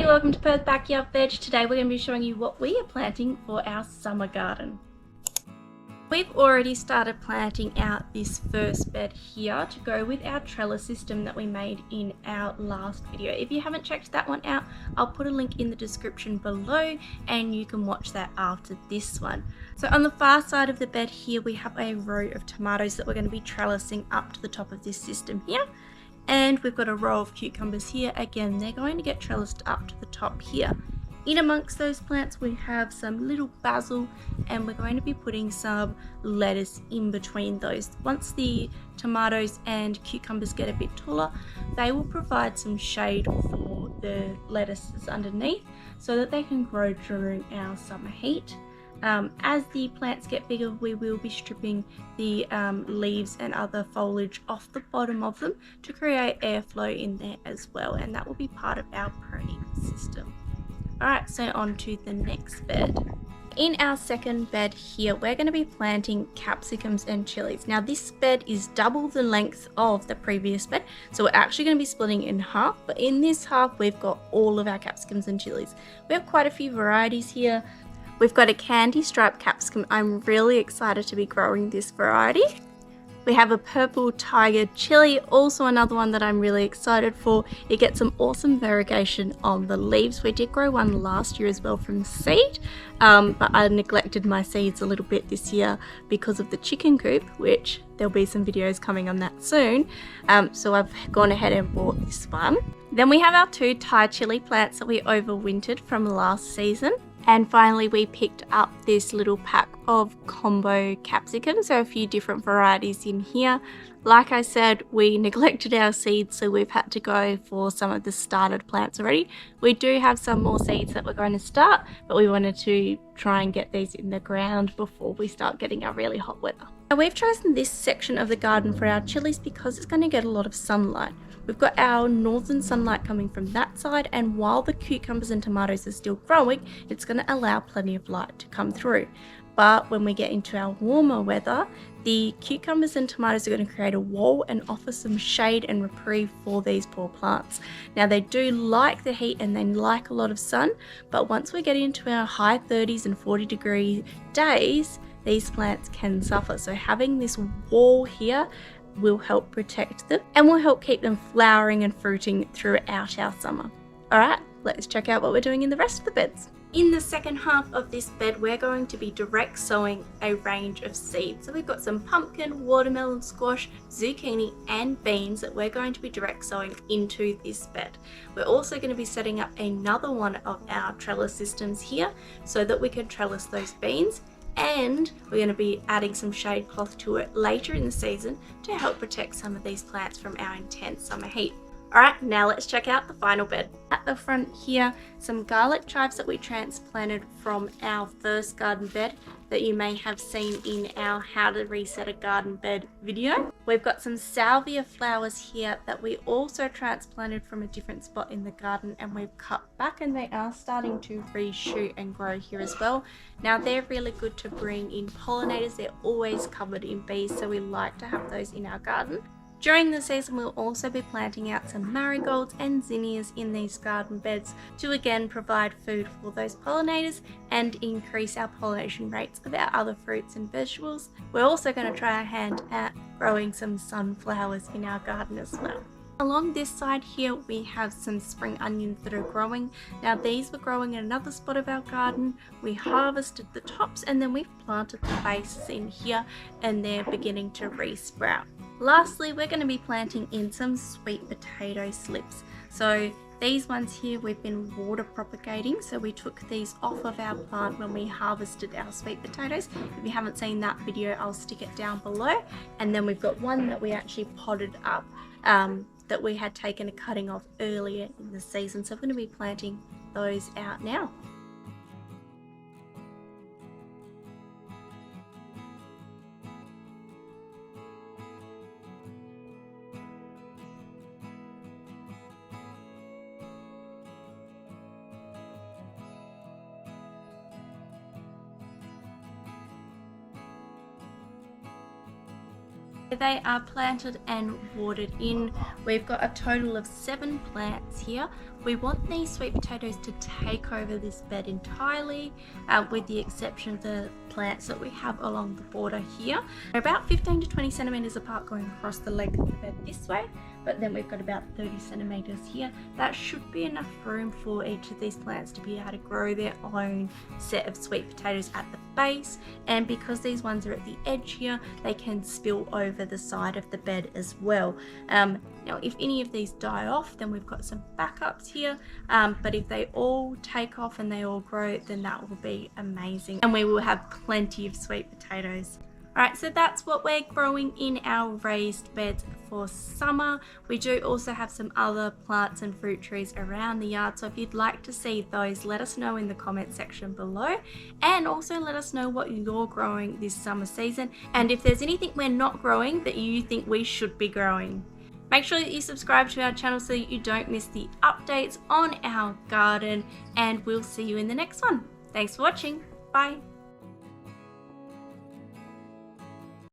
Hey, welcome to Perth Backyard Veg. Today we're going to be showing you what we are planting for our summer garden. We've already started planting out this first bed here to go with our trellis system that we made in our last video. If you haven't checked that one out, I'll put a link in the description below and you can watch that after this one. So on the far side of the bed here, we have a row of tomatoes that we're going to be trellising up to the top of this system here. And we've got a row of cucumbers here. Again, they're going to get trellised up to the top here. In amongst those plants, we have some little basil, and we're going to be putting some lettuce in between those. Once the tomatoes and cucumbers get a bit taller, they will provide some shade for the lettuces underneath so that they can grow during our summer heat. As the plants get bigger, we will be stripping the leaves and other foliage off the bottom of them to create airflow in there as well, and that will be part of our pruning system. Alright, so on to the next bed. In our second bed here, we're going to be planting capsicums and chilies. Now this bed is double the length of the previous bed, so we're actually going to be splitting it in half, but in this half we've got all of our capsicums and chilies. We have quite a few varieties here. We've got a candy striped capsicum. I'm really excited to be growing this variety. We have a purple tiger chili, also another one that I'm really excited for. It gets some awesome variegation on the leaves. We did grow one last year as well from seed, but I neglected my seeds a little bit this year because of the chicken coop, which there'll be some videos coming on that soon. So I've gone ahead and bought this one. Then we have our two Thai chili plants that we overwintered from last season. And finally, we picked up this little pack of combo capsicums, so a few different varieties in here. Like I said, we neglected our seeds, so we've had to go for some of the started plants already. We do have some more seeds that we're going to start, but we wanted to try and get these in the ground before we start getting our really hot weather. Now, we've chosen this section of the garden for our chilies because it's going to get a lot of sunlight. We've got our northern sunlight coming from that side, and while the cucumbers and tomatoes are still growing, it's going to allow plenty of light to come through. But when we get into our warmer weather, the cucumbers and tomatoes are going to create a wall and offer some shade and reprieve for these poor plants. Now they do like the heat and they like a lot of sun, but once we get into our high 30s and 40-degree days, these plants can suffer. So having this wall here will help protect them and will help keep them flowering and fruiting throughout our summer. Alright, let's check out what we're doing in the rest of the beds. In the second half of this bed, we're going to be direct sowing a range of seeds. So we've got some pumpkin, watermelon, squash, zucchini and beans that we're going to be direct sowing into this bed. We're also going to be setting up another one of our trellis systems here so that we can trellis those beans, and we're going to be adding some shade cloth to it later in the season to help protect some of these plants from our intense summer heat. Alright, now let's check out the final bed. At the front here, some garlic chives that we transplanted from our first garden bed that you may have seen in our How to Reset a Garden Bed video. We've got some salvia flowers here that we also transplanted from a different spot in the garden, and we've cut back and they are starting to reshoot and grow here as well. Now they're really good to bring in pollinators. They're always covered in bees, so we like to have those in our garden. During the season, we'll also be planting out some marigolds and zinnias in these garden beds to again provide food for those pollinators and increase our pollination rates of our other fruits and vegetables. We're also going to try our hand at growing some sunflowers in our garden as well. Along this side here, we have some spring onions that are growing. Now these were growing in another spot of our garden. We harvested the tops and then we've planted the bases in here, and they're beginning to re-sprout. Lastly, we're going to be planting in some sweet potato slips. So these ones here we've been water propagating, so we took these off of our plant when we harvested our sweet potatoes. If you haven't seen that video, I'll stick it down below. And then we've got one that we actually potted up that we had taken a cutting off earlier in the season, so we're going to be planting those out now. They are planted and watered in. We've got a total of 7 plants here. We want these sweet potatoes to take over this bed entirely, with the exception of the plants that we have along the border here. They're about 15 to 20 centimeters apart going across the length of the bed this way, but then we've got about 30 centimeters here. That should be enough room for each of these plants to be able to grow their own set of sweet potatoes at the base, and because these ones are at the edge here, they can spill over the side of the bed as well. Now if any of these die off, then we've got some backups here, but if they all take off and they all grow, then that will be amazing and we will have plenty of sweet potatoes. Alright, so that's what we're growing in our raised beds for summer. We do also have some other plants and fruit trees around the yard, so if you'd like to see those, let us know in the comment section below, and also let us know what you're growing this summer season, and if there's anything we're not growing that you think we should be growing. Make sure that you subscribe to our channel so that you don't miss the updates on our garden, and we'll see you in the next one. Thanks for watching. Bye.